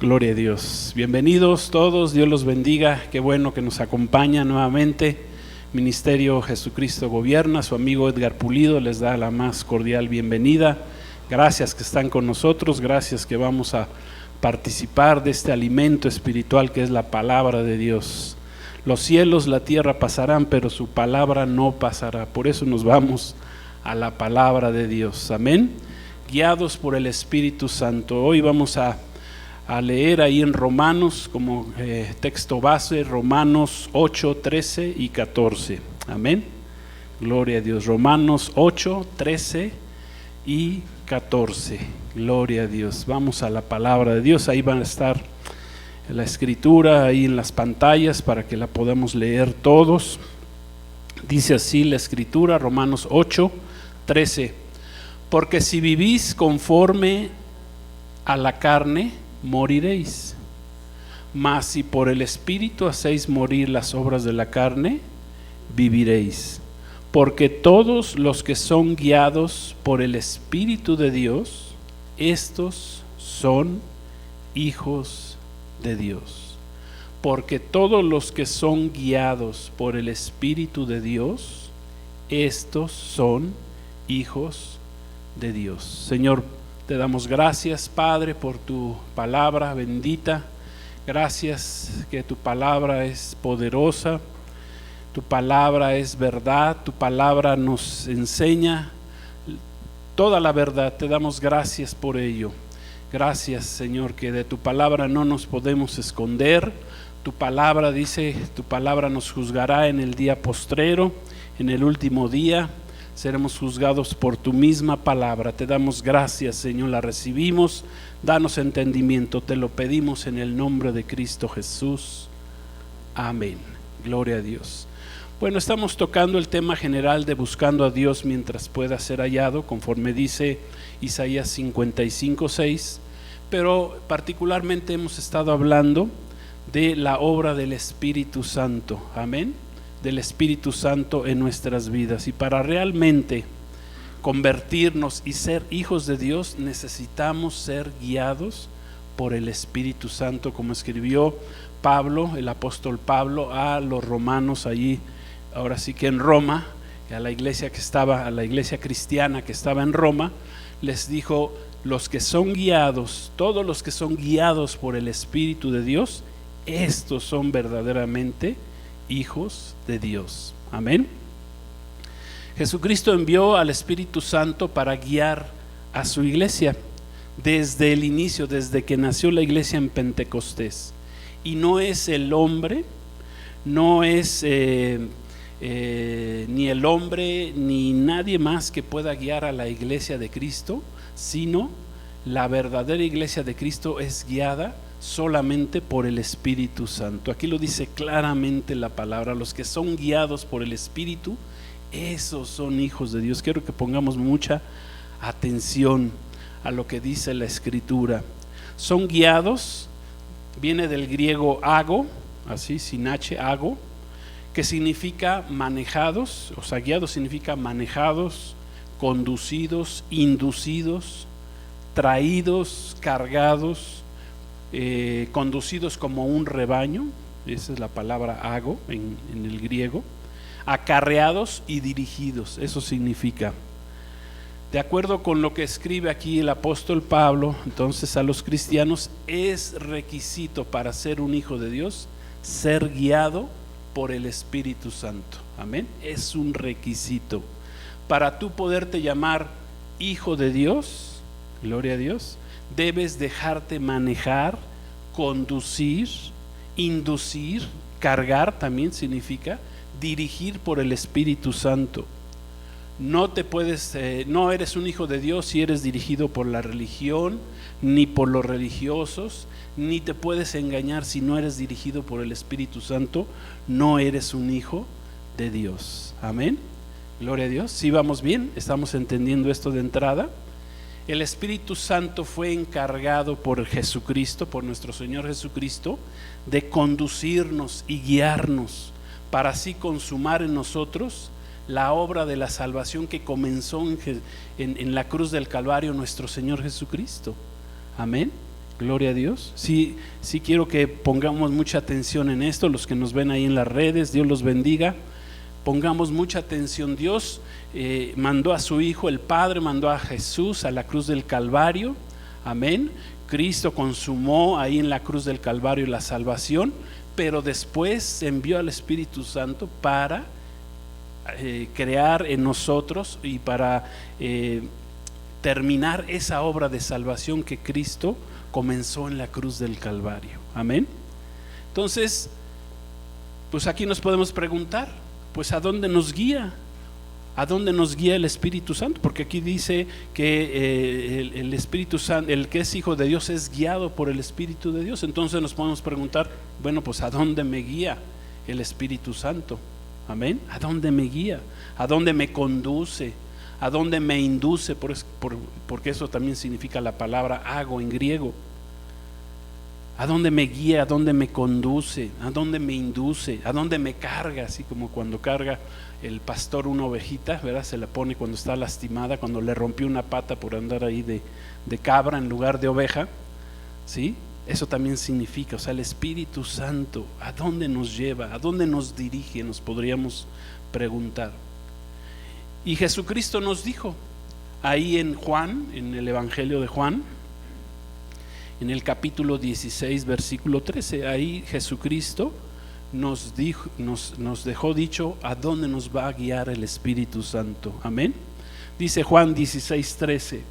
Gloria a Dios. Bienvenidos todos, Dios los bendiga. Qué bueno que nos acompaña nuevamente. Ministerio Jesucristo Gobierna, su amigo Edgar Pulido les da la más cordial bienvenida. Gracias que están con nosotros, gracias que vamos a participar de este alimento espiritual que es la palabra de Dios. Los cielos, la tierra pasarán, pero su palabra no pasará. Por eso nos vamos a la palabra de Dios. Amén. Guiados por el Espíritu Santo. Hoy vamos a leer ahí en Romanos como texto base, Romanos 8, 13 y 14. Amén. Gloria a Dios. Romanos 8, 13 y 14. Gloria a Dios. Vamos a la palabra de Dios. Ahí van a estar la escritura ahí en las pantallas para que la podamos leer todos. Dice así la escritura, Romanos 8, 13. Porque si vivís conforme a la carne, moriréis. Mas si por el Espíritu hacéis morir las obras de la carne, viviréis. Porque todos los que son guiados por el Espíritu de Dios, estos son hijos de Dios. Porque todos los que son guiados por el Espíritu de Dios, estos son hijos de Dios. Señor, te damos gracias, Padre, por tu palabra bendita. Gracias que tu palabra es poderosa, tu palabra es verdad, tu palabra nos enseña toda la verdad. Te damos gracias por ello. Gracias, Señor, que de tu palabra no nos podemos esconder. Tu palabra dice, tu palabra nos juzgará en el día postrero, en el último día. Seremos juzgados por tu misma palabra. Te damos gracias, Señor, la recibimos. Danos entendimiento, te lo pedimos en el nombre de Cristo Jesús. Amén. Gloria a Dios. Bueno, estamos tocando el tema general de buscando a Dios mientras pueda ser hallado, conforme dice Isaías 55, 6. Pero particularmente hemos estado hablando de la obra del Espíritu Santo. Amén. Del Espíritu Santo en nuestras vidas, y para realmente convertirnos y ser hijos de Dios necesitamos ser guiados por el Espíritu Santo, como escribió Pablo, el apóstol Pablo, a los romanos allí, ahora sí que en Roma, a la iglesia cristiana que estaba en Roma, les dijo: los que son guiados, todos los que son guiados por el Espíritu de Dios, estos son verdaderamente hijos de Dios. Amén. Jesucristo envió al Espíritu Santo para guiar a su iglesia desde el inicio, desde que nació la iglesia en Pentecostés. Y no es el hombre, no es ni el hombre ni nadie más que pueda guiar a la iglesia de Cristo, sino la verdadera iglesia de Cristo es guiada solamente por el Espíritu Santo. Aquí lo dice claramente la palabra: los que son guiados por el Espíritu, esos son hijos de Dios. Quiero que pongamos mucha atención a lo que dice la Escritura. Son guiados, viene del griego ago, así sin H, ago, que significa manejados, o sea, guiados significa manejados, conducidos, inducidos, traídos, cargados, conducidos como un rebaño. Esa es la palabra ago en el griego. Acarreados y dirigidos, eso significa. De acuerdo con lo que escribe aquí el apóstol Pablo, entonces a los cristianos es requisito para ser un hijo de Dios ser guiado por el Espíritu Santo. Amén. Es un requisito para tú poderte llamar hijo de Dios. Gloria a Dios. Debes dejarte manejar, conducir, inducir, cargar también significa dirigir por el Espíritu Santo. No te puedes, no eres un hijo de Dios si eres dirigido por la religión, ni por los religiosos, ni te puedes engañar si no eres dirigido por el Espíritu Santo. No eres un hijo de Dios. Amén. Gloria a Dios. ¿Sí vamos bien? ¿Estamos entendiendo esto de entrada? El Espíritu Santo fue encargado por Jesucristo, por nuestro Señor Jesucristo, de conducirnos y guiarnos para así consumar en nosotros la obra de la salvación que comenzó en la cruz del Calvario nuestro Señor Jesucristo. Amén. Gloria a Dios. Sí, sí quiero que pongamos mucha atención en esto, los que nos ven ahí en las redes, Dios los bendiga. Pongamos mucha atención. Dios mandó a su Hijo, el Padre mandó a Jesús a la cruz del Calvario. Amén. Cristo consumó ahí en la cruz del Calvario la salvación, pero después envió al Espíritu Santo para crear en nosotros y para terminar esa obra de salvación que Cristo comenzó en la cruz del Calvario. Amén. Entonces, pues aquí nos podemos preguntar, pues ¿a dónde nos guía? ¿A dónde nos guía el Espíritu Santo? Porque aquí dice que el Espíritu Santo, el que es hijo de Dios, es guiado por el Espíritu de Dios. Entonces nos podemos preguntar, bueno, pues ¿a dónde me guía el Espíritu Santo? Amén. ¿A dónde me guía? ¿A dónde me conduce? ¿A dónde me induce? Porque eso también significa la palabra hago en griego. ¿A dónde me guía? ¿A dónde me conduce? ¿A dónde me induce? ¿A dónde me carga? Así como cuando carga el pastor una ovejita, ¿verdad? Se la pone cuando está lastimada, cuando le rompió una pata por andar ahí de cabra en lugar de oveja, ¿sí? Eso también significa, o sea, el Espíritu Santo, ¿a dónde nos lleva? ¿A dónde nos dirige? Nos podríamos preguntar. Y Jesucristo nos dijo ahí en Juan, en el Evangelio de Juan, en el capítulo 16, versículo 13, ahí Jesucristo nos dejó dicho a dónde nos va a guiar el Espíritu Santo. Amén. Dice Juan 16, 13.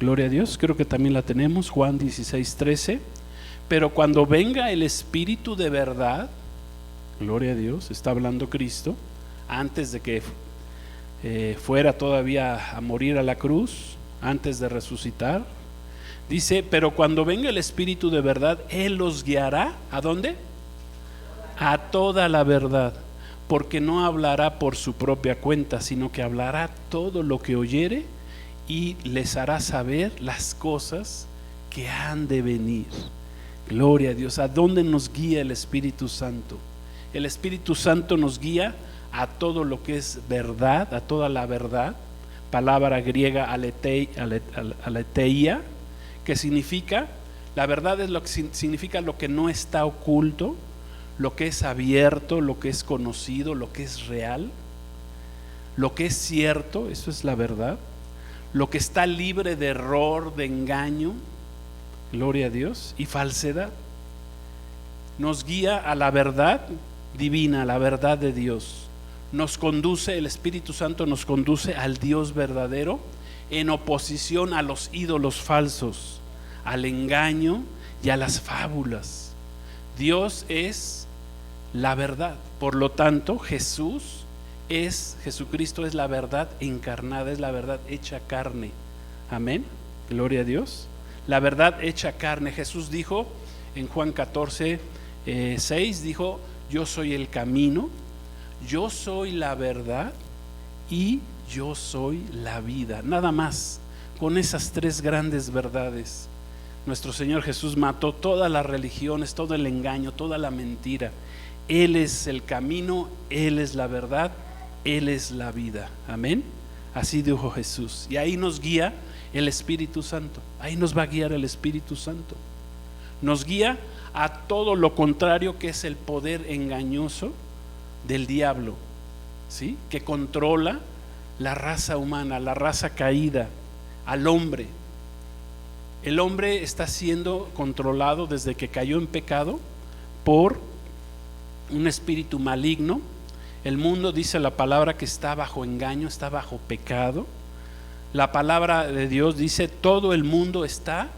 Gloria a Dios, creo que también la tenemos, Juan 16, 13. Pero cuando venga el Espíritu de verdad, gloria a Dios, está hablando Cristo, antes de que fuera todavía a morir a la cruz, antes de resucitar, dice, pero cuando venga el Espíritu de verdad, Él los guiará, ¿a dónde? A toda la verdad, porque no hablará por su propia cuenta, sino que hablará todo lo que oyere y les hará saber las cosas que han de venir. Gloria a Dios. ¿A dónde nos guía el Espíritu Santo? El Espíritu Santo nos guía a todo lo que es verdad, a toda la verdad, palabra griega aletheia, que significa, la verdad es lo que significa lo que no está oculto, lo que es abierto, lo que es conocido, lo que es real, lo que es cierto, eso es la verdad, lo que está libre de error, de engaño, gloria a Dios, y falsedad. Nos guía a la verdad divina, a la verdad de Dios. Nos conduce, el Espíritu Santo nos conduce al Dios verdadero en oposición a los ídolos falsos, al engaño y a las fábulas. Dios es la verdad, por lo tanto Jesucristo es la verdad encarnada, es la verdad hecha carne. Amén, gloria a Dios. La verdad hecha carne. Jesús dijo en Juan 14, 6, dijo, yo soy el camino, yo soy la verdad y yo soy la vida. Nada más, con esas tres grandes verdades, nuestro Señor Jesús mató todas las religiones, todo el engaño, toda la mentira. Él es el camino, Él es la verdad, Él es la vida. Amén. Así dijo Jesús. Y ahí nos guía el Espíritu Santo. Ahí nos va a guiar el Espíritu Santo. Nos guía a todo lo contrario, que es el poder engañoso del diablo, ¿sí? Que controla la raza humana, la raza caída, al hombre. El hombre está siendo controlado desde que cayó en pecado por un espíritu maligno. El mundo, dice la palabra, que está bajo engaño, está bajo pecado. La palabra de Dios dice, todo el mundo está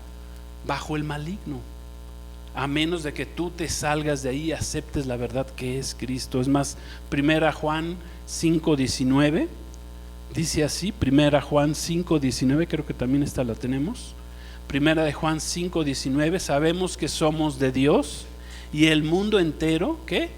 bajo el maligno, a menos de que tú te salgas de ahí y aceptes la verdad que es Cristo. Es más, 1 Juan 5:19 dice así, 1 Juan 5:19, creo que también esta la tenemos. 1 de Juan 5:19, sabemos que somos de Dios y el mundo entero, ¿qué?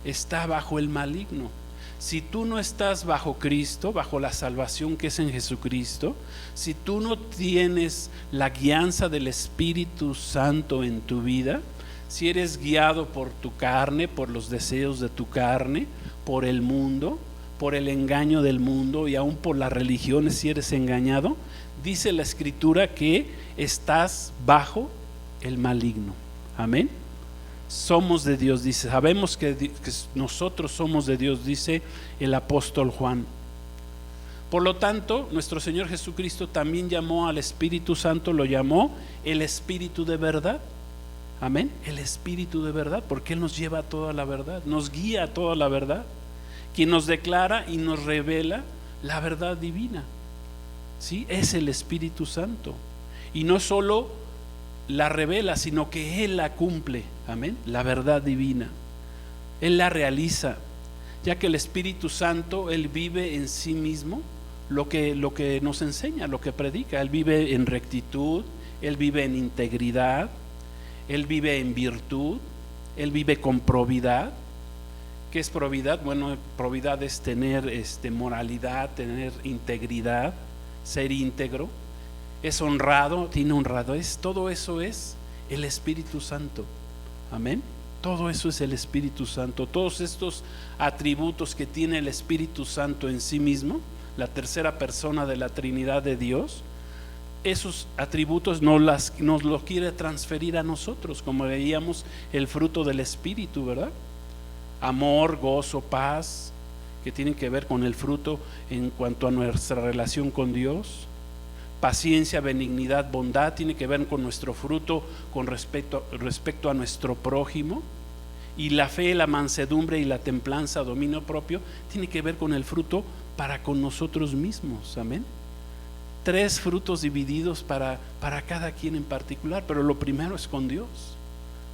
Está bajo el maligno. Si tú no estás bajo Cristo, bajo la salvación que es en Jesucristo, si tú no tienes la guianza del Espíritu Santo en tu vida, si eres guiado por tu carne, por los deseos de tu carne, por el mundo, por el engaño del mundo y aún por las religiones, si eres engañado, dice la Escritura que estás bajo el maligno. Amén. Somos de Dios, dice, sabemos que nosotros somos de Dios, dice el apóstol Juan. Por lo tanto, nuestro Señor Jesucristo también llamó al Espíritu Santo, lo llamó el Espíritu de verdad. Amén. El Espíritu de verdad, porque Él nos lleva a toda la verdad, nos guía a toda la verdad, quien nos declara y nos revela la verdad divina. ¿Sí? Es el Espíritu Santo. Y no solo la revela, sino que Él la cumple. Amén. La verdad divina. Él la realiza, ya que el Espíritu Santo, Él vive en sí mismo lo que nos enseña, lo que predica. Él vive en rectitud, Él vive en integridad, Él vive en virtud, Él vive con probidad. ¿Qué es probidad? Bueno, probidad es tener moralidad, tener integridad, ser íntegro. Es honrado, tiene honradez. Todo eso es el Espíritu Santo. Amén. Todo eso es el Espíritu Santo. Todos estos atributos que tiene el Espíritu Santo en sí mismo, la tercera persona de la Trinidad de Dios, esos atributos nos los quiere transferir a nosotros, como veíamos el fruto del Espíritu, ¿verdad? Amor, gozo, paz, que tienen que ver con el fruto en cuanto a nuestra relación con Dios. Paciencia, benignidad, bondad, tiene que ver con nuestro fruto con respecto a nuestro prójimo. Y la fe, la mansedumbre y la templanza, dominio propio, tiene que ver con el fruto para con nosotros mismos. Amén. 3 frutos divididos para cada quien en particular, pero lo primero es con Dios.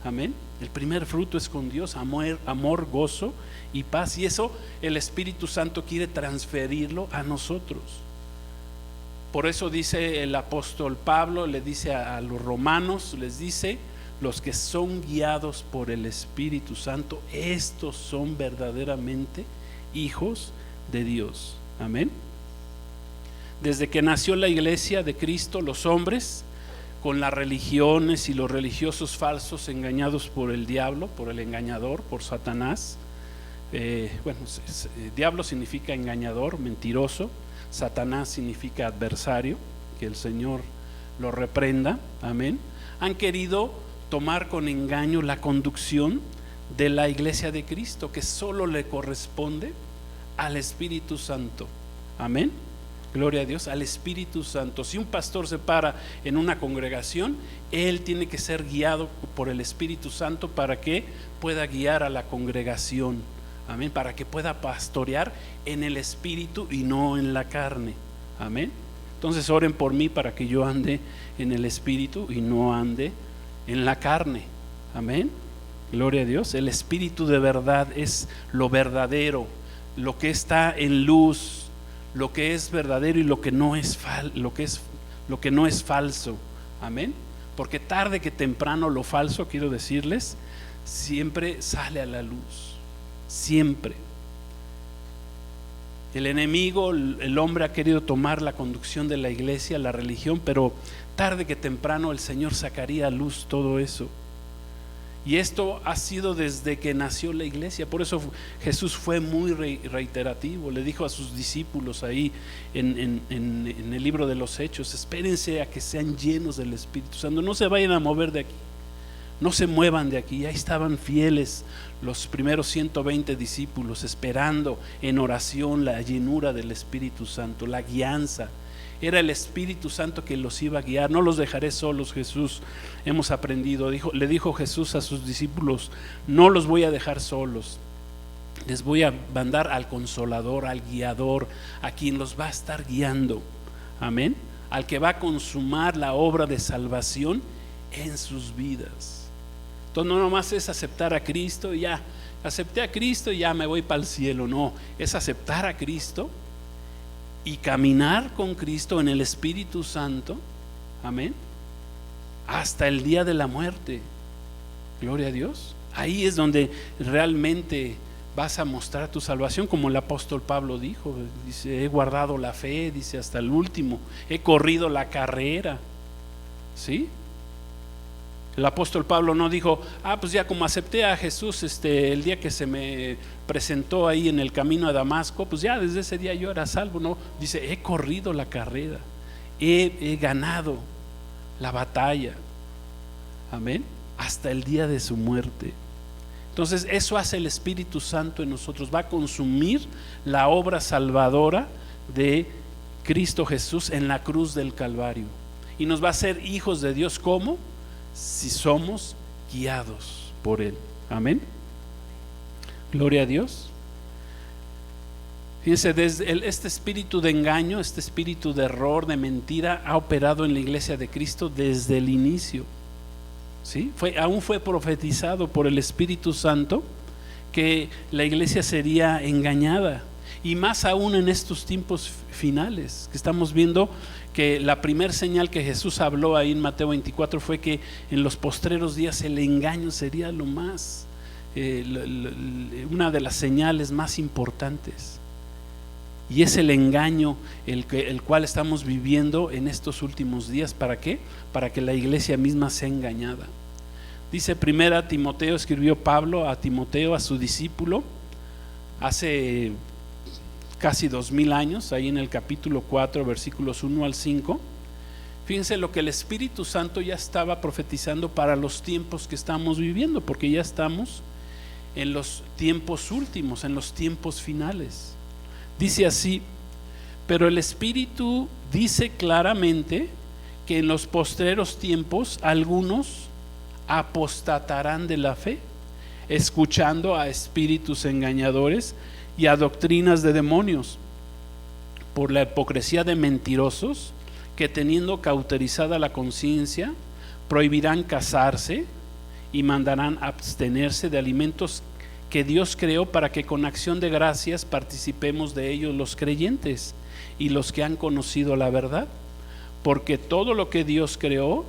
Amén. El primer fruto es con Dios, amor, gozo y paz, y eso el Espíritu Santo quiere transferirlo a nosotros. Por eso dice el apóstol Pablo, le dice a los romanos, les dice: los que son guiados por el Espíritu Santo, estos son verdaderamente hijos de Dios. Amén. Desde que nació la iglesia de Cristo, los hombres, con las religiones y los religiosos falsos, engañados por el diablo, por el engañador, por Satanás. Diablo significa engañador, mentiroso. Satanás significa adversario, que el Señor lo reprenda. Amén. Han querido tomar con engaño la conducción de la iglesia de Cristo, que solo le corresponde al Espíritu Santo. Amén. Gloria a Dios, al Espíritu Santo. Si un pastor se para en una congregación, él tiene que ser guiado por el Espíritu Santo para que pueda guiar a la congregación. Amén. Para que pueda pastorear en el Espíritu y no en la carne. Amén. Entonces oren por mí para que yo ande en el Espíritu y no ande en la carne. Amén. Gloria a Dios. El Espíritu de verdad es lo verdadero, lo que está en luz, lo que es verdadero y lo que no es falso. Amén. Porque tarde que temprano lo falso, quiero decirles, siempre sale a la luz. Siempre. El enemigo, el hombre ha querido tomar la conducción de la iglesia, la religión, pero tarde que temprano el Señor sacaría a luz todo eso. Y esto ha sido desde que nació la iglesia. Por eso Jesús fue muy reiterativo. Le dijo a sus discípulos ahí en el libro de los Hechos: espérense a que sean llenos del Espíritu Santo. No se vayan a mover de aquí, no se muevan de aquí. Ya estaban fieles los primeros 120 discípulos, esperando en oración la llenura del Espíritu Santo, la guianza. Era el Espíritu Santo que los iba a guiar. No los dejaré solos, Jesús, hemos aprendido. Le dijo Jesús a sus discípulos: no los voy a dejar solos, les voy a mandar al Consolador, al Guiador, a quien los va a estar guiando. Amén. Al que va a consumar la obra de salvación en sus vidas. Entonces no nomás es aceptar a Cristo y ya, acepté a Cristo y ya me voy para el cielo. No, es aceptar a Cristo y caminar con Cristo en el Espíritu Santo. Amén. Hasta el día de la muerte. Gloria a Dios. Ahí es donde realmente vas a mostrar tu salvación, como el apóstol Pablo dijo. Dice: he guardado la fe, dice, hasta el último, he corrido la carrera. ¿Sí? El apóstol Pablo no dijo: pues ya como acepté a Jesús el día que se me presentó ahí en el camino a Damasco, pues ya desde ese día yo era salvo. No, dice: he corrido la carrera, he ganado la batalla. Amén. Hasta el día de su muerte. Entonces eso hace el Espíritu Santo en nosotros. Va a consumir la obra salvadora de Cristo Jesús en la cruz del Calvario. Y nos va a hacer hijos de Dios. ¿Cómo? Si somos guiados por Él. Amén. Gloria a Dios. Fíjense, este espíritu de engaño, este espíritu de error, de mentira, ha operado en la iglesia de Cristo desde el inicio. ¿Sí? Aún fue profetizado por el Espíritu Santo que la iglesia sería engañada, y más aún en estos tiempos finales que estamos viendo, que la primer señal que Jesús habló ahí en Mateo 24 fue que en los postreros días el engaño sería lo más, una de las señales más importantes. Y es el engaño el cual estamos viviendo en estos últimos días. ¿Para qué? Para que la iglesia misma sea engañada. Dice primera Timoteo, escribió Pablo a Timoteo, a su discípulo, hace casi 2000 años, ahí en el capítulo 4, versículos 1 al 5. Fíjense lo que el Espíritu Santo ya estaba profetizando para los tiempos que estamos viviendo, porque ya estamos en los tiempos últimos, en los tiempos finales. Dice así: pero el Espíritu dice claramente que en los postreros tiempos algunos apostatarán de la fe, escuchando a espíritus engañadores y a doctrinas de demonios, por la hipocresía de mentirosos, que teniendo cauterizada la conciencia, prohibirán casarse y mandarán abstenerse de alimentos que Dios creó, para que con acción de gracias participemos de ellos los creyentes y los que han conocido la verdad. Porque todo lo que Dios creó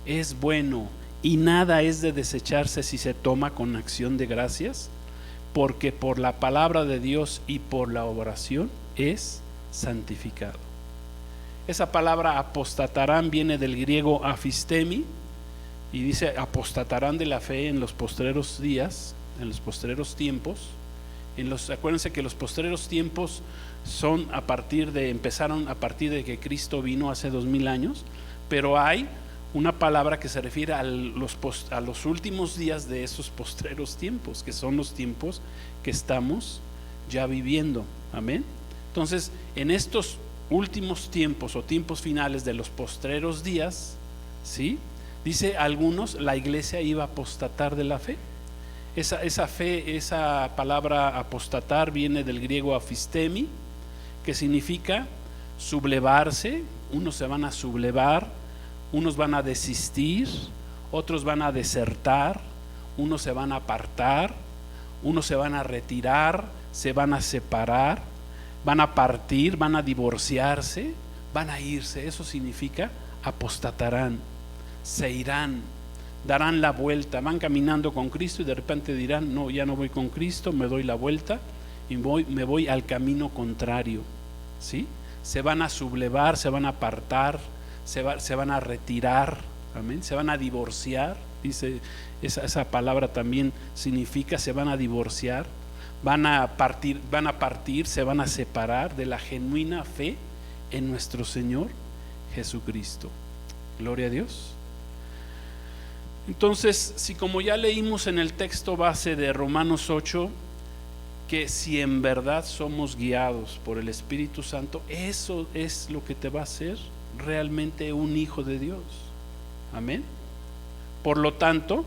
es bueno, y nada es de desecharse si se toma con acción de gracias, porque por la palabra de Dios y por la oración es santificado. Esa palabra apostatarán viene del griego afistemi, y dice apostatarán de la fe en los postreros días, en los postreros tiempos. Acuérdense que los postreros tiempos empezaron a partir de que Cristo vino hace 2000 años, pero hay una palabra que se refiere a los últimos días de esos postreros tiempos, que son los tiempos que estamos ya viviendo. Amén. Entonces, en estos últimos tiempos o tiempos finales de los postreros días, ¿sí? Dice algunos, la iglesia iba a apostatar de la fe. Esa palabra apostatar viene del griego afistemi, que significa sublevarse. Unos se van a sublevar, unos van a desistir, otros van a desertar, unos se van a apartar, unos se van a retirar, se van a separar, van a partir, van a divorciarse, van a irse. Eso significa apostatarán, se irán, darán la vuelta, van caminando con Cristo y de repente dirán: no, ya no voy con Cristo, me doy la vuelta y me voy al camino contrario. ¿Sí? Se van a sublevar, se van a apartar, se van a retirar, amén, se van a divorciar. Dice esa palabra también significa se van a divorciar, van a partir, se van a separar de la genuina fe en nuestro Señor Jesucristo. Gloria a Dios. Entonces, si como ya leímos en el texto base de Romanos 8, que si en verdad somos guiados por el Espíritu Santo, eso es lo que te va a hacer realmente un hijo de Dios. Amén. Por lo tanto,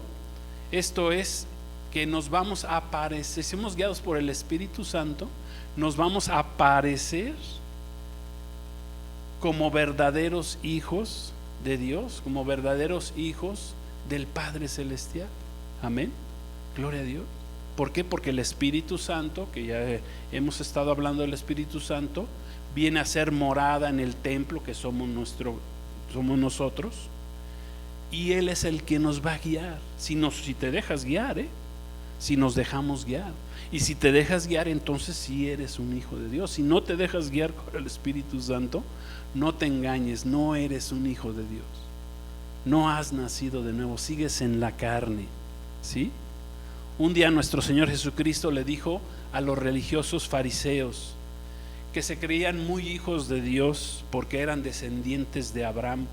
esto es que nos vamos a aparecer, si somos guiados por el Espíritu Santo, nos vamos a aparecer como verdaderos hijos de Dios, como verdaderos hijos del Padre Celestial. Amén. Gloria a Dios. ¿Por qué? Porque el Espíritu Santo, que ya hemos estado hablando del Espíritu Santo, viene a ser morada en el templo que somos nosotros, y Él es el que nos va a guiar. Si te dejas guiar, si nos dejamos guiar, y si te dejas guiar, entonces sí eres un hijo de Dios. Si no te dejas guiar por el Espíritu Santo, no te engañes, no eres un hijo de Dios, no has nacido de nuevo, sigues en la carne. ¿Sí? Un día nuestro Señor Jesucristo le dijo a los religiosos fariseos que se creían muy hijos de Dios porque eran descendientes de Abraham,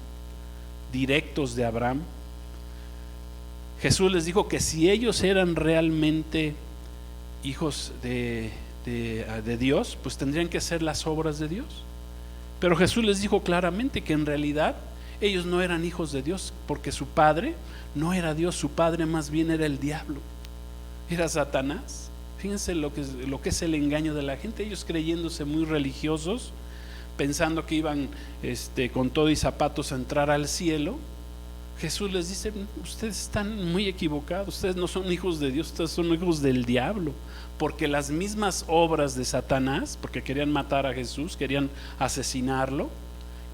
directos de Abraham. Jesús les dijo que si ellos eran realmente hijos de Dios, pues tendrían que hacer las obras de Dios. Pero Jesús les dijo claramente que en realidad ellos no eran hijos de Dios, porque su padre no era Dios, su padre más bien era el diablo, era Satanás. Fíjense lo que es el engaño de la gente, ellos creyéndose muy religiosos, pensando que iban con todo y zapatos a entrar al cielo. Jesús les dice: ustedes están muy equivocados, ustedes no son hijos de Dios, ustedes son hijos del diablo, porque las mismas obras de Satanás, porque querían matar a Jesús, querían asesinarlo,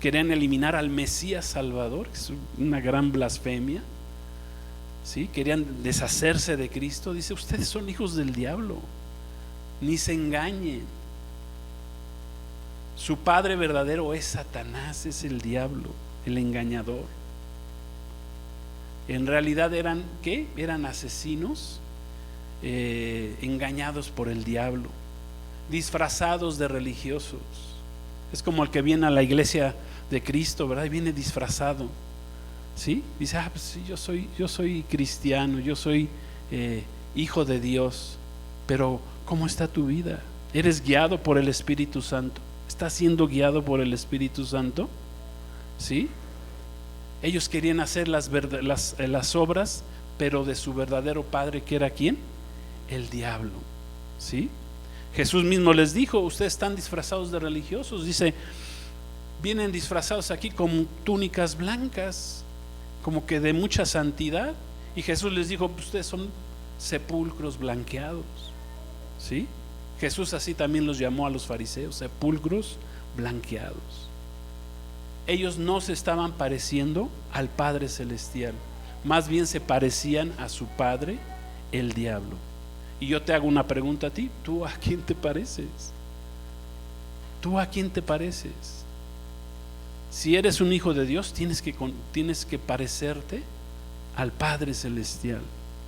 querían eliminar al Mesías Salvador, que es una gran blasfemia, ¿sí? Querían deshacerse de Cristo. Dice: ustedes son hijos del diablo, ni se engañen. Su padre verdadero es Satanás, es el diablo, el engañador. En realidad eran, ¿qué? Eran asesinos engañados por el diablo, disfrazados de religiosos. Es como el que viene a la iglesia de Cristo, ¿verdad? Y viene disfrazado, ¿sí? Dice: pues sí, yo soy cristiano, yo soy hijo de Dios. Pero ¿cómo está tu vida? ¿Eres guiado por el Espíritu Santo? ¿Estás siendo guiado por el Espíritu Santo? ¿Sí? Ellos querían hacer las obras, pero de su verdadero padre, que era ¿quién? El diablo, ¿sí? Jesús mismo les dijo: ustedes están disfrazados de religiosos. Dice: vienen disfrazados aquí con túnicas blancas, como que de mucha santidad. Y Jesús les dijo: ustedes son sepulcros blanqueados, ¿sí? Jesús así también los llamó a los fariseos, sepulcros blanqueados. Ellos no se estaban pareciendo al Padre Celestial, más bien se parecían a su padre, el diablo. Y yo te hago una pregunta a ti: ¿tú a quién te pareces? ¿Tú a quién te pareces? Si eres un hijo de Dios, tienes que parecerte al Padre Celestial.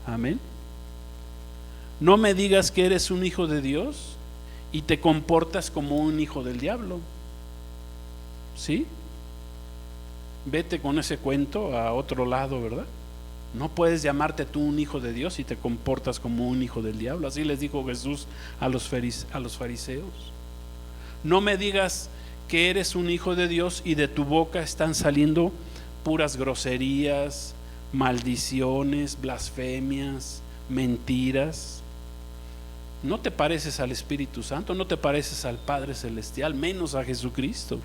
Amén. No me digas que eres un hijo de Dios y te comportas como un hijo del diablo, ¿sí? Vete con ese cuento a otro lado, ¿verdad? No puedes llamarte tú un hijo de Dios y te comportas como un hijo del diablo. Así les dijo Jesús a los fariseos. No me digas que eres un hijo de Dios y de tu boca están saliendo puras groserías, maldiciones, blasfemias, mentiras. No te pareces al Espíritu Santo, no te pareces al Padre Celestial, menos a Jesucristo.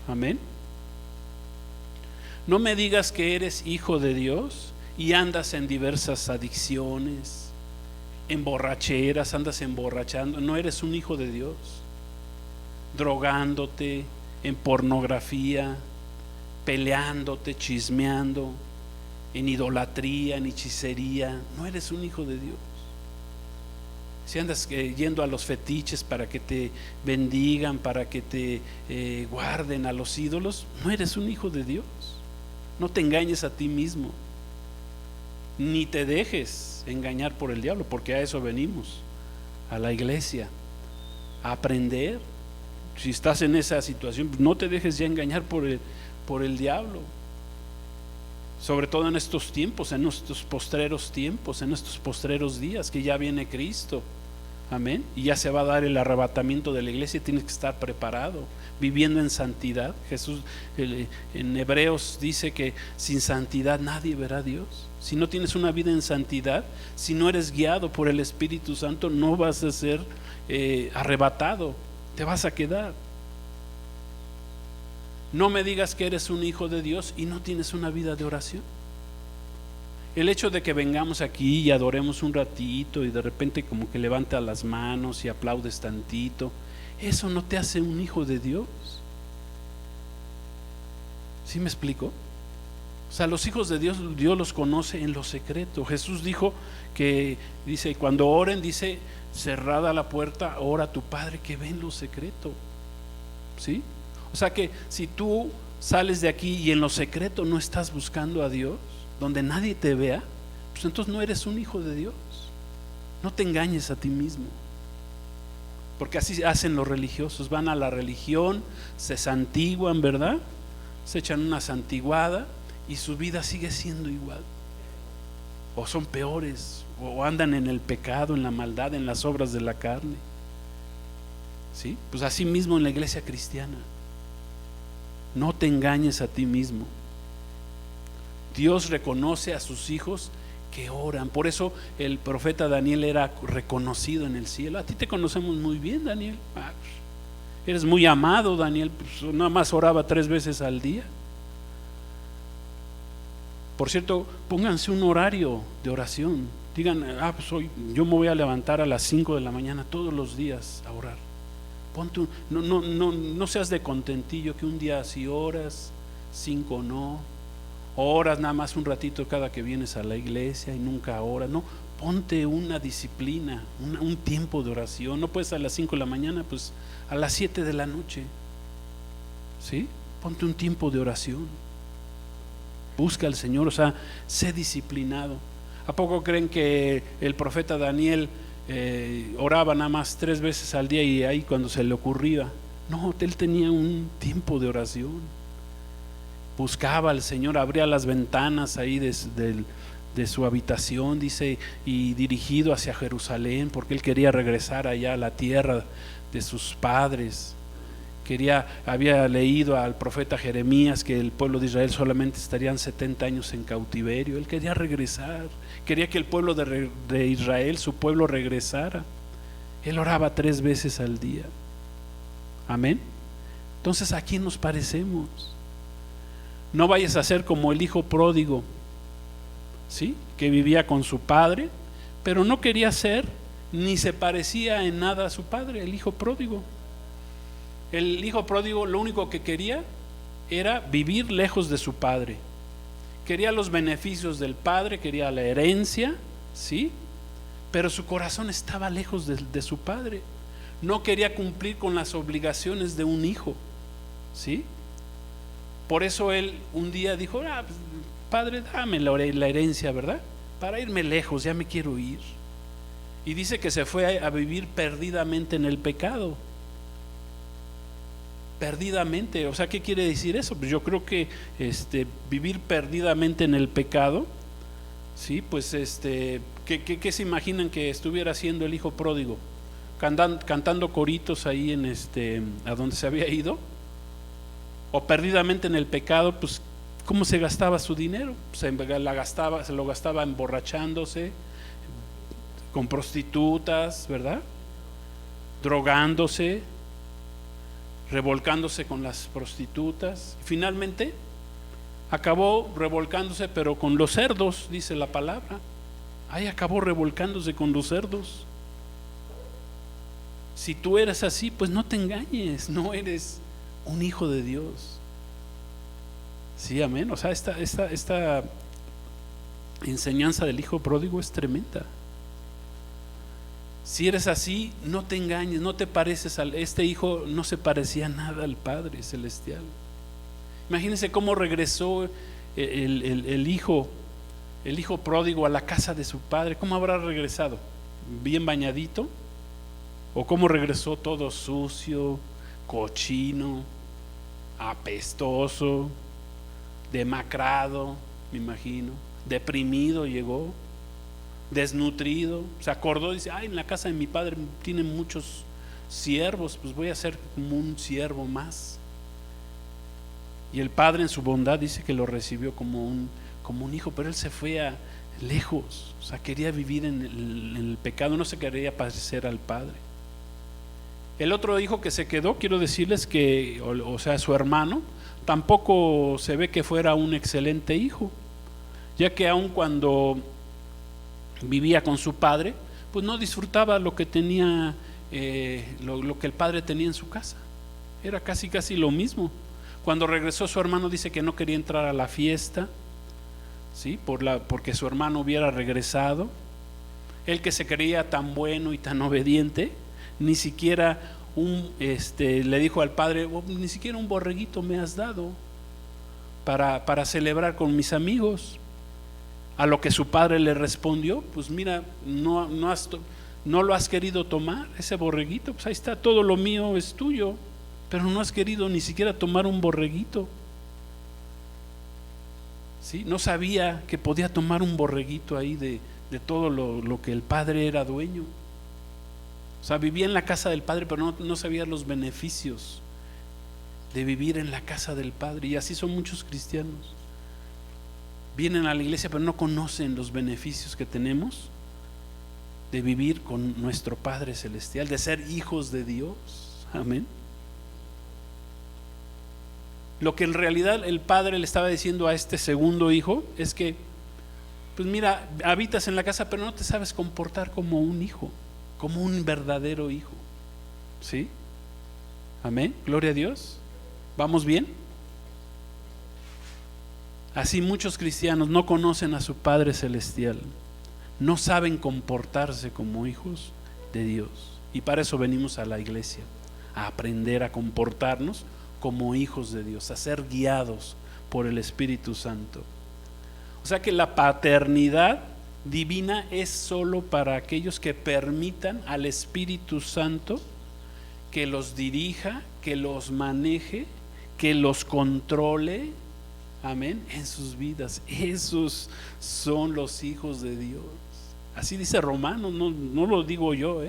Amén. No me digas que eres hijo de Dios y andas en diversas adicciones, en borracheras, andas emborrachando. No eres un hijo de Dios. Drogándote, en pornografía, peleándote, chismeando, en idolatría, en hechicería. No eres un hijo de Dios. Si andas yendo a los fetiches para que te bendigan, para que te guarden, a los ídolos, no eres un hijo de Dios. No te engañes a ti mismo, ni te dejes engañar por el diablo, porque a eso venimos, a la iglesia, a aprender. Si estás en esa situación, no te dejes ya engañar por el diablo, sobre todo en estos tiempos, en estos postreros tiempos, en estos postreros días, que ya viene Cristo. Amén. Y ya se va a dar el arrebatamiento de la iglesia y tienes que estar preparado, viviendo en santidad. Jesús en Hebreos dice que sin santidad nadie verá a Dios. Si no tienes una vida en santidad, si no eres guiado por el Espíritu Santo, no vas a ser arrebatado, te vas a quedar. No me digas que eres un hijo de Dios y no tienes una vida de oración. El hecho de que vengamos aquí y adoremos un ratito y de repente como que levantas las manos y aplaudes tantito, eso no te hace un hijo de Dios. ¿Sí me explico? O sea, los hijos de Dios, Dios los conoce en lo secreto. Jesús dijo que, dice, cuando oren, dice, cerrada la puerta, ora a tu Padre que ve en lo secreto. ¿Sí? O sea que si tú sales de aquí y en lo secreto no estás buscando a Dios, donde nadie te vea, pues entonces no eres un hijo de Dios. No te engañes a ti mismo. porque así hacen los religiosos, van a la religión, se santiguan, ¿verdad? Se echan una santiguada y su vida sigue siendo igual, o son peores, o andan en el pecado, en la maldad, en las obras de la carne. ¿Sí? Pues así mismo en la iglesia cristiana. No te engañes a ti mismo. Dios reconoce a sus hijos que oran. Por eso el profeta Daniel era reconocido en el cielo. A ti te conocemos muy bien, Daniel. Eres muy amado, Daniel. Pues nada más oraba 3 veces al día. Por cierto, pónganse un horario de oración. Digan, pues yo me voy a levantar a las 5 de la mañana todos los días a orar. Ponte no seas de contentillo que un día sí oras, 5 no, o oras nada más un ratito cada que vienes a la iglesia y nunca oras. No, ponte una disciplina, un tiempo de oración. No puedes a las 5 de la mañana, pues a las 7 de la noche. ¿Sí? Ponte un tiempo de oración. Busca al Señor, o sea, sé disciplinado. ¿A poco creen que el profeta Daniel oraba nada más 3 veces al día y ahí cuando se le ocurría? No, él tenía un tiempo de oración. Buscaba al Señor, abría las ventanas ahí de su habitación, dice, y dirigido hacia Jerusalén, porque él quería regresar allá a la tierra de sus padres. Había leído al profeta Jeremías que el pueblo de Israel solamente estarían 70 años en cautiverio. Él quería regresar, quería que el pueblo de Israel, su pueblo, regresara. Él oraba 3 veces al día. Amén. Entonces, ¿a quién nos parecemos? No vayas a ser como el hijo pródigo, ¿sí? Que vivía con su padre, pero no quería ser ni se parecía en nada a su padre, el hijo pródigo. El hijo pródigo lo único que quería era vivir lejos de su padre. Quería los beneficios del padre, quería la herencia, ¿sí? Pero su corazón estaba lejos de su padre. No quería cumplir con las obligaciones de un hijo, ¿sí? Por eso él un día dijo, padre, dame la herencia, ¿verdad? Para irme lejos, ya me quiero ir. Y dice que se fue a vivir perdidamente en el pecado. Perdidamente, o sea, ¿qué quiere decir eso? Pues yo creo que vivir perdidamente en el pecado, sí, pues ¿qué se imaginan que estuviera haciendo el hijo pródigo? Cantando coritos ahí a donde se había ido, o perdidamente en el pecado. Pues ¿cómo se gastaba su dinero? Se lo gastaba emborrachándose, con prostitutas, ¿verdad? Drogándose, revolcándose con las prostitutas. Finalmente acabó revolcándose, pero con los cerdos, dice la palabra. Ahí acabó revolcándose con los cerdos. Si tú eres así, pues no te engañes, no eres un hijo de Dios. Sí, amén. O sea, esta enseñanza del hijo pródigo es tremenda. Si eres así, no te engañes, no te pareces este hijo no se parecía nada al Padre Celestial. Imagínense cómo regresó el hijo pródigo a la casa de su padre. ¿Cómo habrá regresado? ¿Bien bañadito? ¿O cómo regresó todo sucio, cochino, apestoso, demacrado, me imagino, deprimido llegó? Desnutrido, se acordó, dice, en la casa de mi padre tienen muchos siervos, pues voy a ser como un siervo más. Y el padre en su bondad dice que lo recibió como un hijo, pero él se fue lejos, o sea, quería vivir en el pecado, no se quería parecer al padre. El otro hijo que se quedó, quiero decirles que, o sea, su hermano, tampoco se ve que fuera un excelente hijo, ya que aun cuando vivía con su padre, pues no disfrutaba lo que tenía, lo que el padre tenía en su casa. Era casi lo mismo. Cuando regresó su hermano, dice que no quería entrar a la fiesta, ¿sí? Porque su hermano hubiera regresado. Él, que se creía tan bueno y tan obediente, ni siquiera le dijo al padre, ni siquiera un borreguito me has dado para celebrar con mis amigos. A lo que su padre le respondió, pues mira, ¿No lo has querido tomar, ese borreguito? Pues ahí está, todo lo mío es tuyo, pero no has querido ni siquiera tomar un borreguito. ¿Sí? No sabía que podía tomar un borreguito ahí de todo lo que el Padre era dueño. O sea, vivía en la casa del Padre, pero no sabía los beneficios de vivir en la casa del Padre. Y así son muchos cristianos. Vienen a la iglesia, pero no conocen los beneficios que tenemos de vivir con nuestro Padre Celestial, de ser hijos de Dios. Amén. Lo que en realidad el Padre le estaba diciendo a este segundo hijo es que, pues mira, habitas en la casa, pero no te sabes comportar como un hijo, como un verdadero hijo. ¿Sí? Amén. Gloria a Dios. ¿Vamos bien? Así muchos cristianos no conocen a su Padre Celestial, no saben comportarse como hijos de Dios. Y para eso venimos a la iglesia, a aprender a comportarnos como hijos de Dios, a ser guiados por el Espíritu Santo. O sea que la paternidad divina es solo para aquellos que permitan al Espíritu Santo que los dirija, que los maneje, que los controle, amén, en sus vidas. Esos son los hijos de Dios. Así dice Romanos, no lo digo yo,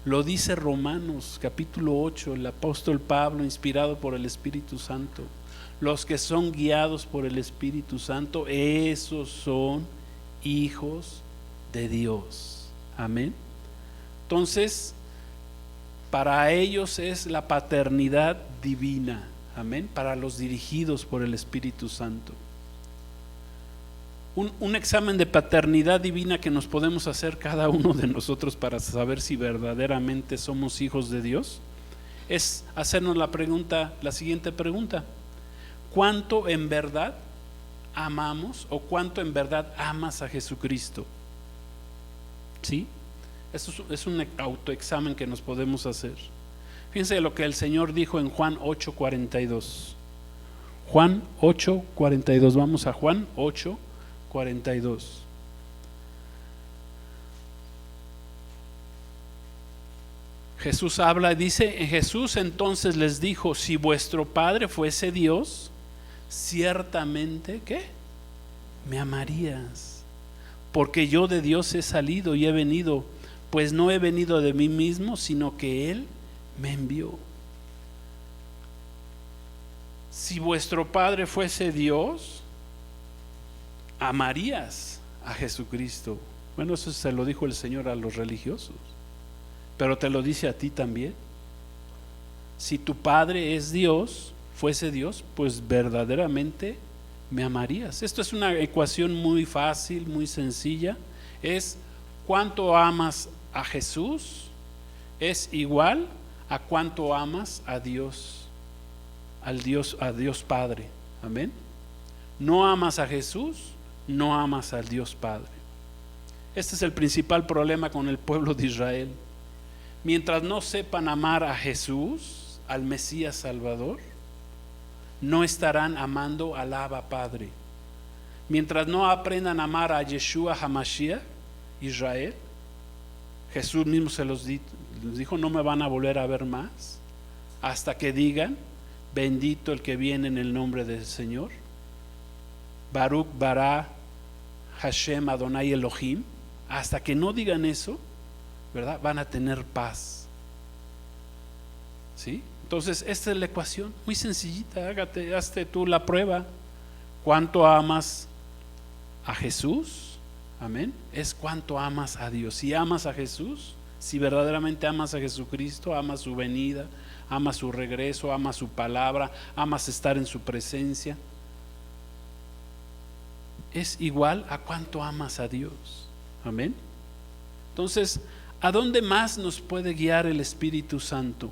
lo dice Romanos capítulo 8, el apóstol Pablo, inspirado por el Espíritu Santo. Los que son guiados por el Espíritu Santo, esos son hijos de Dios. Amén. Entonces, para ellos es la paternidad divina. Amén. Para los dirigidos por el Espíritu Santo. Un examen de paternidad divina que nos podemos hacer cada uno de nosotros para saber si verdaderamente somos hijos de Dios es hacernos la siguiente pregunta: ¿cuánto en verdad amamos o cuánto en verdad amas a Jesucristo? ¿Sí? Eso es un autoexamen que nos podemos hacer. Fíjense lo que el Señor dijo en Juan 8:42. Juan 8:42. Vamos a Juan 8:42. Jesús habla y dice: Jesús entonces les dijo: si vuestro Padre fuese Dios, ciertamente, ¿qué? Me amarías, porque yo de Dios he salido y he venido, pues no he venido de mí mismo, sino que Él me envió. Si vuestro Padre fuese Dios, amarías a Jesucristo. Bueno, eso se lo dijo el Señor a los religiosos, pero te lo dice a ti también. Si tu Padre es Dios, fuese Dios, pues verdaderamente me amarías. Esto es una ecuación muy fácil, muy sencilla. Es cuánto amas a Jesús es igual a cuánto amas a Dios, a Dios Padre. Amén. No amas a Jesús, no amas al Dios Padre. Este es el principal problema con el pueblo de Israel. Mientras no sepan amar a Jesús, al Mesías Salvador, no estarán amando al Abba Padre. Mientras no aprendan a amar a Yeshua HaMashiach, Israel, Jesús mismo se los dijo: no me van a volver a ver más hasta que digan: bendito el que viene en el nombre del Señor, Baruch bara Hashem Adonai Elohim. Hasta que no digan eso, ¿verdad?, van a tener paz. ¿Sí? Entonces esta es la ecuación, muy sencillita. Hazte tú la prueba. ¿Cuánto amas a Jesús? Amén. Es cuánto amas a Dios. Si amas a Jesús, si verdaderamente amas a Jesucristo, amas su venida, amas su regreso, amas su palabra, amas estar en su presencia, es igual a cuánto amas a Dios. Amén. Entonces, ¿a dónde más nos puede guiar el Espíritu Santo?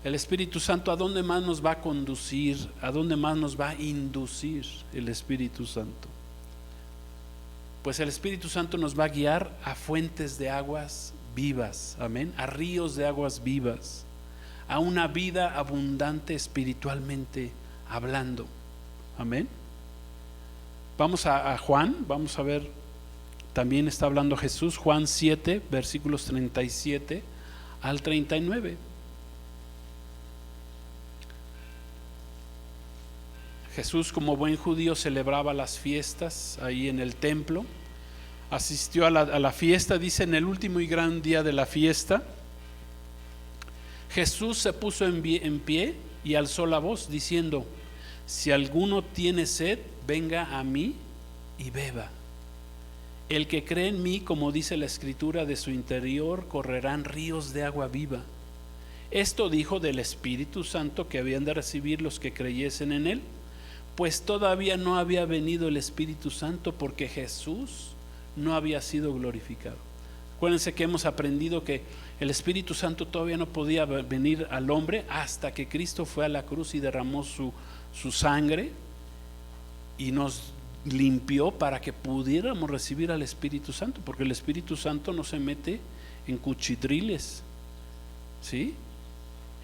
El Espíritu Santo, ¿a dónde más nos va a conducir? ¿A dónde más nos va a inducir el Espíritu Santo? Pues el Espíritu Santo nos va a guiar a fuentes de aguas vivas, amén, a ríos de aguas vivas, a una vida abundante espiritualmente hablando, amén. Vamos a Juan, vamos a ver también está hablando Jesús, Juan 7, versículos 37 al 39. Jesús, como buen judío, celebraba las fiestas ahí en el templo. Asistió a la fiesta, dice, en el último y gran día de la fiesta. Jesús se puso en pie y alzó la voz diciendo: si alguno tiene sed, venga a mí y beba. El que cree en mí, como dice la Escritura, de su interior correrán ríos de agua viva. Esto dijo del Espíritu Santo que habían de recibir los que creyesen en él, pues todavía no había venido el Espíritu Santo, porque Jesús no había sido glorificado. Acuérdense que hemos aprendido que el Espíritu Santo todavía no podía venir al hombre hasta que Cristo fue a la cruz y derramó su sangre y nos limpió para que pudiéramos recibir al Espíritu Santo, porque el Espíritu Santo no se mete en cuchitriles, ¿sí?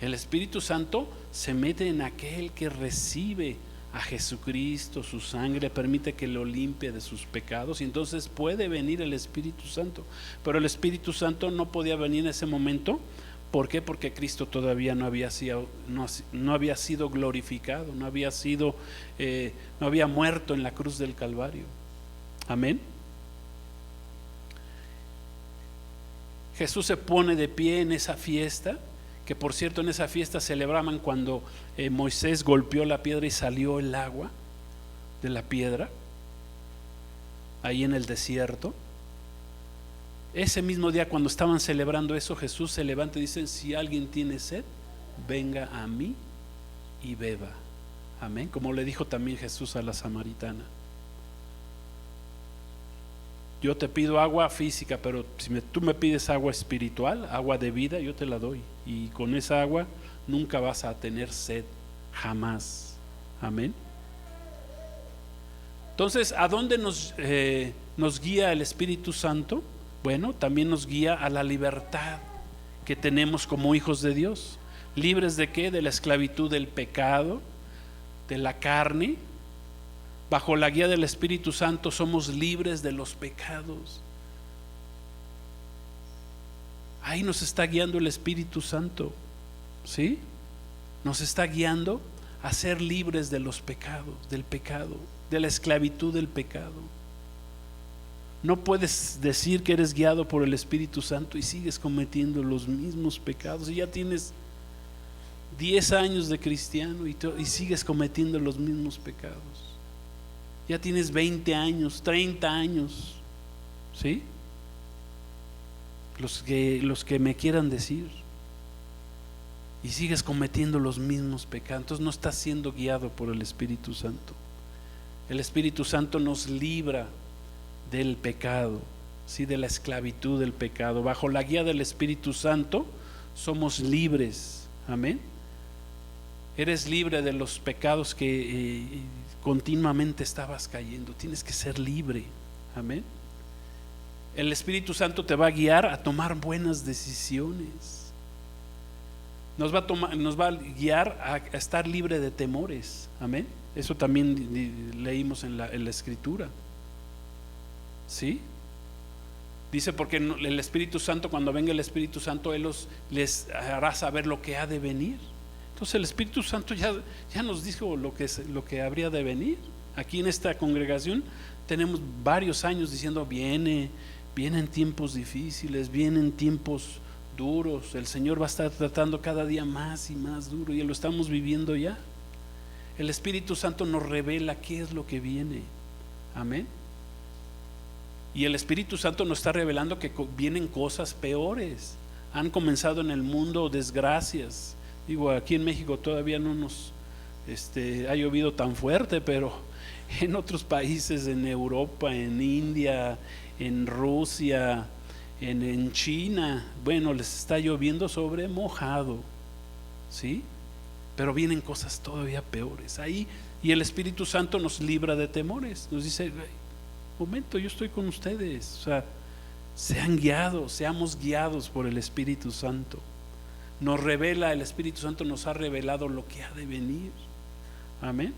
El Espíritu Santo se mete en aquel que recibe a Jesucristo, su sangre, permite que lo limpie de sus pecados, y entonces puede venir el Espíritu Santo. Pero el Espíritu Santo no podía venir en ese momento. ¿Por qué? Porque Cristo todavía no había sido glorificado, no había muerto en la cruz del Calvario. Amén. Jesús se pone de pie en esa fiesta, que por cierto en esa fiesta celebraban cuando Moisés golpeó la piedra y salió el agua de la piedra, ahí en el desierto. Ese mismo día, cuando estaban celebrando eso, Jesús se levanta y dice: si alguien tiene sed, venga a mí y beba. Amén. Como le dijo también Jesús a la samaritana: yo te pido agua física, pero si tú me pides agua espiritual, agua de vida, yo te la doy, y con esa agua nunca vas a tener sed, jamás. Amén. Entonces, ¿a dónde nos guía el Espíritu Santo? Bueno, también nos guía a la libertad que tenemos como hijos de Dios. ¿Libres de qué? De la esclavitud del pecado, de la carne. Bajo la guía del Espíritu Santo somos libres de los pecados. Ahí nos está guiando el Espíritu Santo, ¿sí? Nos está guiando a ser libres de los pecados, del pecado, de la esclavitud del pecado. No puedes decir que eres guiado por el Espíritu Santo y sigues cometiendo los mismos pecados, y ya tienes 10 años de cristiano y sigues cometiendo los mismos pecados. Ya tienes 20 años, 30 años, ¿sí? Los que me quieran decir, y sigues cometiendo los mismos pecados. Entonces no estás siendo guiado por el Espíritu Santo. El Espíritu Santo nos libra del pecado, ¿sí? De la esclavitud del pecado. Bajo la guía del Espíritu Santo somos libres. Amén. Eres libre de los pecados que continuamente estabas cayendo. Tienes que ser libre. Amén. El Espíritu Santo te va a guiar a tomar buenas decisiones. Nos va a guiar a estar libre de temores. Amén. Eso también leímos en la Escritura. ¿Sí? Dice, porque el Espíritu Santo, cuando venga el Espíritu Santo, Él les hará saber lo que ha de venir. Entonces el Espíritu Santo ya nos dijo lo que habría de venir. Aquí en esta congregación tenemos varios años diciendo: vienen tiempos difíciles, vienen tiempos duros. El Señor va a estar tratando cada día más y más duro, y lo estamos viviendo ya. El Espíritu Santo nos revela qué es lo que viene. Amén. Y el Espíritu Santo nos está revelando que vienen cosas peores. Han comenzado en el mundo desgracias. Digo, aquí en México todavía no nos ha llovido tan fuerte, pero en otros países, en Europa, en India, en Rusia, en China, bueno, les está lloviendo sobre mojado, ¿sí? Pero vienen cosas todavía peores ahí, y el Espíritu Santo nos libra de temores. Nos dice: momento, yo estoy con ustedes. O sea, seamos guiados por el Espíritu Santo. Nos revela, el Espíritu Santo nos ha revelado lo que ha de venir. Amén.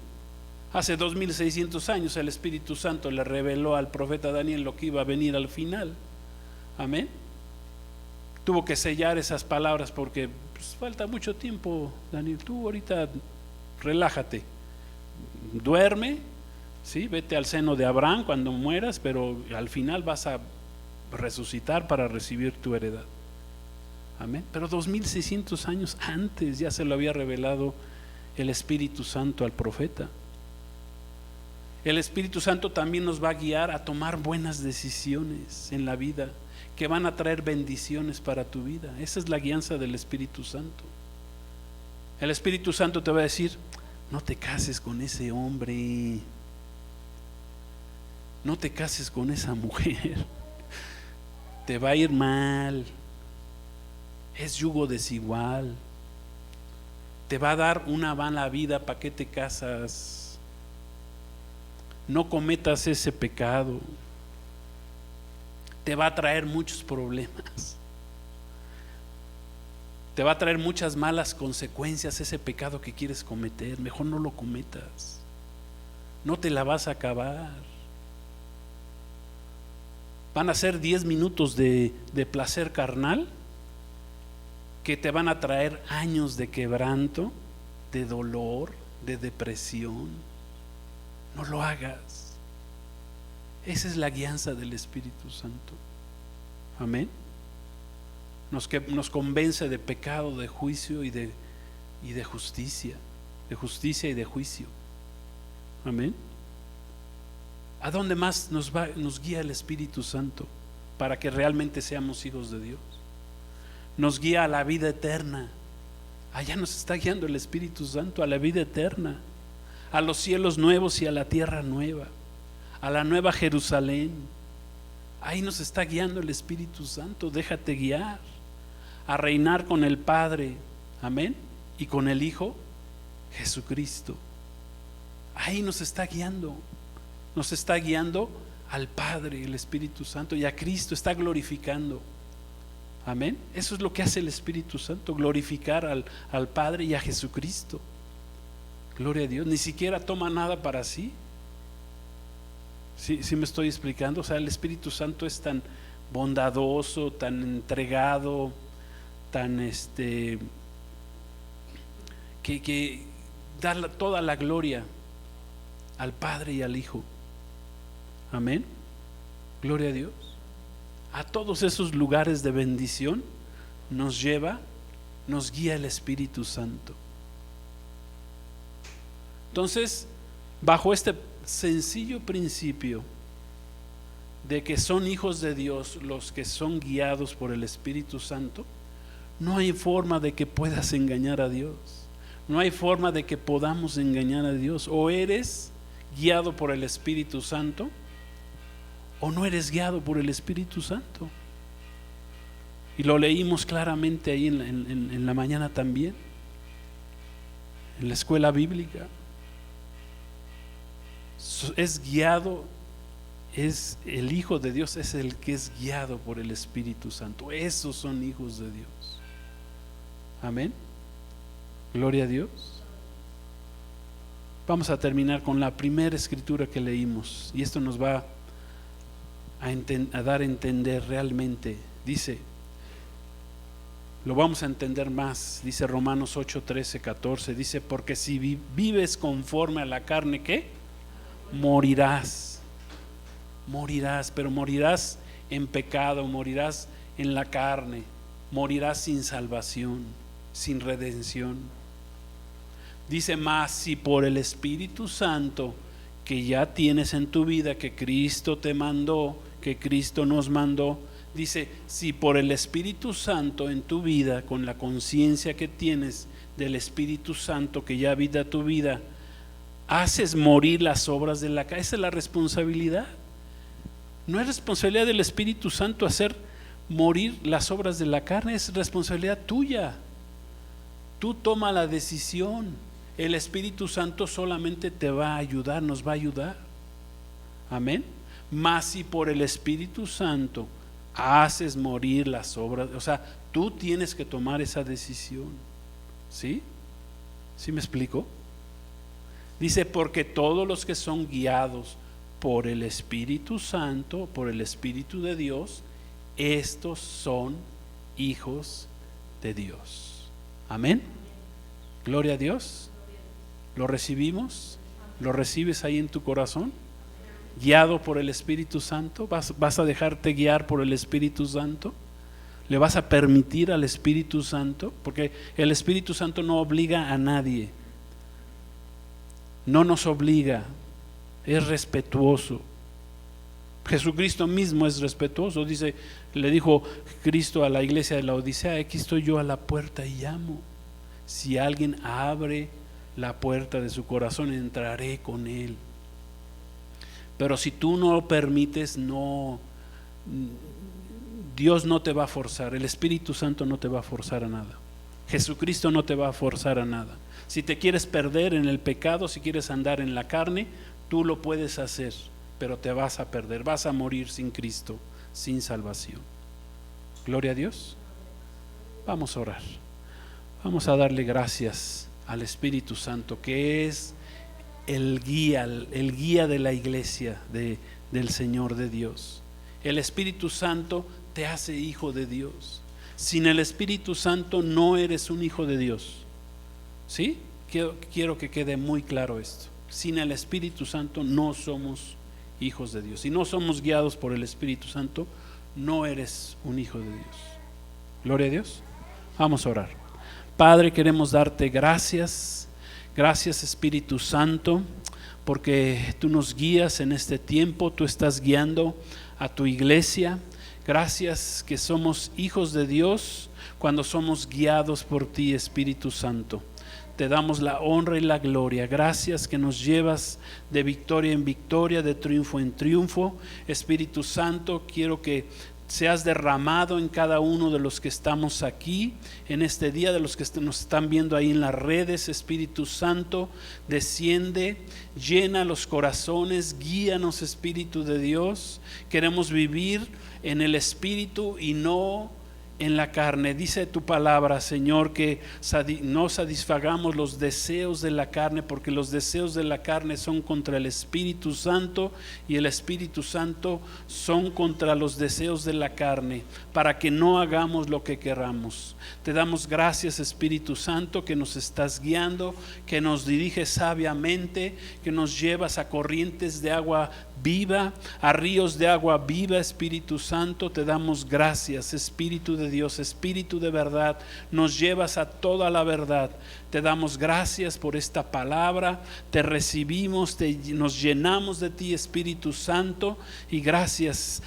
Hace 2600 años el Espíritu Santo le reveló al profeta Daniel lo que iba a venir al final. Amén. Tuvo que sellar esas palabras porque pues, falta mucho tiempo, Daniel. Tú ahorita relájate, duerme, ¿sí? Vete al seno de Abraham cuando mueras, pero al final vas a resucitar para recibir tu heredad. Amén. Pero 2600 años antes ya se lo había revelado el Espíritu Santo al profeta. El Espíritu Santo también nos va a guiar a tomar buenas decisiones en la vida que van a traer bendiciones para tu vida. Esa es la guianza del Espíritu Santo. El Espíritu Santo te va a decir: no te cases con ese hombre, no te cases con esa mujer, te va a ir mal, es yugo desigual, te va a dar una mala vida, ¿para qué te casas? No cometas ese pecado, te va a traer muchos problemas, te va a traer muchas malas consecuencias ese pecado que quieres cometer. Mejor no lo cometas, no te la vas a acabar. Van a ser 10 minutos de placer carnal que te van a traer años de quebranto, de dolor, de depresión. No lo hagas. Esa es la guianza del Espíritu Santo. Amén. Nos convence de pecado, de juicio y de justicia, y de juicio. Amén. ¿A dónde más nos guía el Espíritu Santo para que realmente seamos hijos de Dios? Nos guía a la vida eterna. Allá nos está guiando el Espíritu Santo a la vida eterna, a los cielos nuevos y a la tierra nueva, a la nueva Jerusalén. Ahí nos está guiando el Espíritu Santo. Déjate guiar a reinar con el Padre, amén, y con el Hijo Jesucristo. Ahí nos está guiando al Padre, el Espíritu Santo, y a Cristo está glorificando. Amén. Eso es lo que hace el Espíritu Santo, glorificar al Padre y a Jesucristo. Gloria a Dios. Ni siquiera toma nada para sí. Sí me estoy explicando. O sea, el Espíritu Santo es tan bondadoso, tan entregado, tan que da toda la gloria al Padre y al Hijo. Amén. Gloria a Dios. A todos esos lugares de bendición nos guía el Espíritu Santo. Entonces, bajo este sencillo principio de que son hijos de Dios los que son guiados por el Espíritu Santo, no hay forma de que puedas engañar a Dios. No hay forma de que podamos engañar a Dios. O eres guiado por el Espíritu Santo, o no eres guiado por el Espíritu Santo. Y lo leímos claramente ahí en la mañana también, en la escuela bíblica. Es guiado, es el Hijo de Dios, es el que es guiado por el Espíritu Santo. Esos son hijos de Dios. Amén. Gloria a Dios. Vamos a terminar con la primera escritura que leímos, y esto nos va a dar a entender realmente. Dice, lo vamos a entender más. Dice Romanos 8, 13, 14. Dice: porque si vives conforme a la carne, ¿qué? Morirás, pero morirás en pecado, morirás en la carne, morirás sin salvación, sin redención. Dice: más si por el Espíritu Santo que ya tienes en tu vida, que Cristo te mandó, que Cristo nos mandó, dice, si por el Espíritu Santo en tu vida, con la conciencia que tienes del Espíritu Santo que ya habita tu vida, haces morir las obras de la carne. Esa es la responsabilidad. No es responsabilidad del Espíritu Santo hacer morir las obras de la carne, es responsabilidad tuya. Tú toma la decisión. El Espíritu Santo solamente te va a ayudar, nos va a ayudar. Amén. Mas si por el Espíritu Santo haces morir las obras, o sea, tú tienes que tomar esa decisión. ¿Sí? ¿Sí me explico? Dice, porque todos los que son guiados por el Espíritu Santo, por el Espíritu de Dios, estos son hijos de Dios. Amén. Gloria a Dios. ¿Lo recibimos? ¿Lo recibes ahí en tu corazón? Guiado por el Espíritu Santo. ¿Vas a dejarte guiar por el Espíritu Santo? ¿Le vas a permitir al Espíritu Santo? Porque el Espíritu Santo no obliga a nadie. No nos obliga. Es respetuoso. Jesucristo mismo es respetuoso. Dice, le dijo Cristo a la iglesia de la Odisea: aquí estoy yo a la puerta y llamo. Si alguien abre la puerta de su corazón, entraré con él. Pero si tú no lo permites, no, Dios no te va a forzar. El Espíritu Santo no te va a forzar a nada. Jesucristo no te va a forzar a nada. Si te quieres perder en el pecado, si quieres andar en la carne, tú lo puedes hacer, pero te vas a perder, vas a morir sin Cristo, sin salvación. Gloria a Dios. Vamos a orar. Vamos a darle gracias al Espíritu Santo, que es el guía de la iglesia del Señor de Dios. El Espíritu Santo te hace hijo de Dios. Sin el Espíritu Santo no eres un hijo de Dios. ¿Sí? Quiero que quede muy claro esto. Sin el Espíritu Santo no somos hijos de Dios. Si no somos guiados por el Espíritu Santo, no eres un hijo de Dios. Gloria a Dios. Vamos a orar. Padre, queremos darte gracias. Gracias, Espíritu Santo, porque tú nos guías en este tiempo. Tú estás guiando a tu iglesia. Gracias que somos hijos de Dios cuando somos guiados por ti, Espíritu Santo. Te damos la honra y la gloria. Gracias que nos llevas de victoria en victoria, de triunfo en triunfo. Espíritu Santo, quiero que seas derramado en cada uno de los que estamos aquí en este día, de los que nos están viendo ahí en las redes. Espíritu Santo, desciende, llena los corazones, guíanos, Espíritu de Dios. Queremos vivir en el Espíritu y no en la carne. Dice tu palabra, Señor, que no satisfagamos los deseos de la carne, porque los deseos de la carne son contra el Espíritu Santo y el Espíritu Santo son contra los deseos de la carne, para que no hagamos lo que queramos. Te damos gracias, Espíritu Santo, que nos estás guiando, que nos diriges sabiamente, que nos llevas a corrientes de agua viva, a ríos de agua viva. Espíritu Santo, te damos gracias, Espíritu de Dios, Espíritu de verdad, nos llevas a toda la verdad. Te damos gracias por esta palabra, te recibimos, nos llenamos de ti, Espíritu Santo, y gracias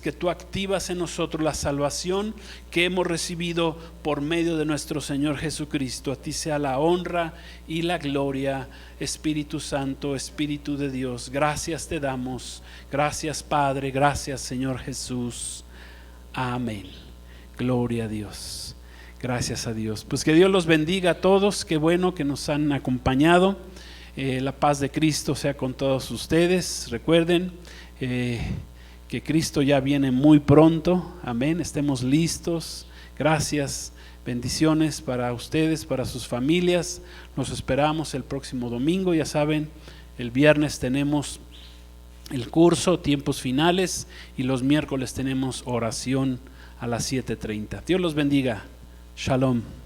que tú activas en nosotros la salvación que hemos recibido por medio de nuestro Señor Jesucristo. A ti sea la honra y la gloria, Espíritu Santo, Espíritu de Dios. Gracias te damos, gracias Padre, gracias Señor Jesús. Amén. Gloria a Dios. Gracias a Dios. Pues que Dios los bendiga a todos. Qué bueno que nos han acompañado. La paz de Cristo sea con todos ustedes. Recuerden que Cristo ya viene muy pronto. Amén. Estemos listos. Gracias. Bendiciones para ustedes, para sus familias. Nos esperamos el próximo domingo. Ya saben, el viernes tenemos el curso, tiempos finales, y los miércoles tenemos oración a las 7:30. Dios los bendiga. Shalom.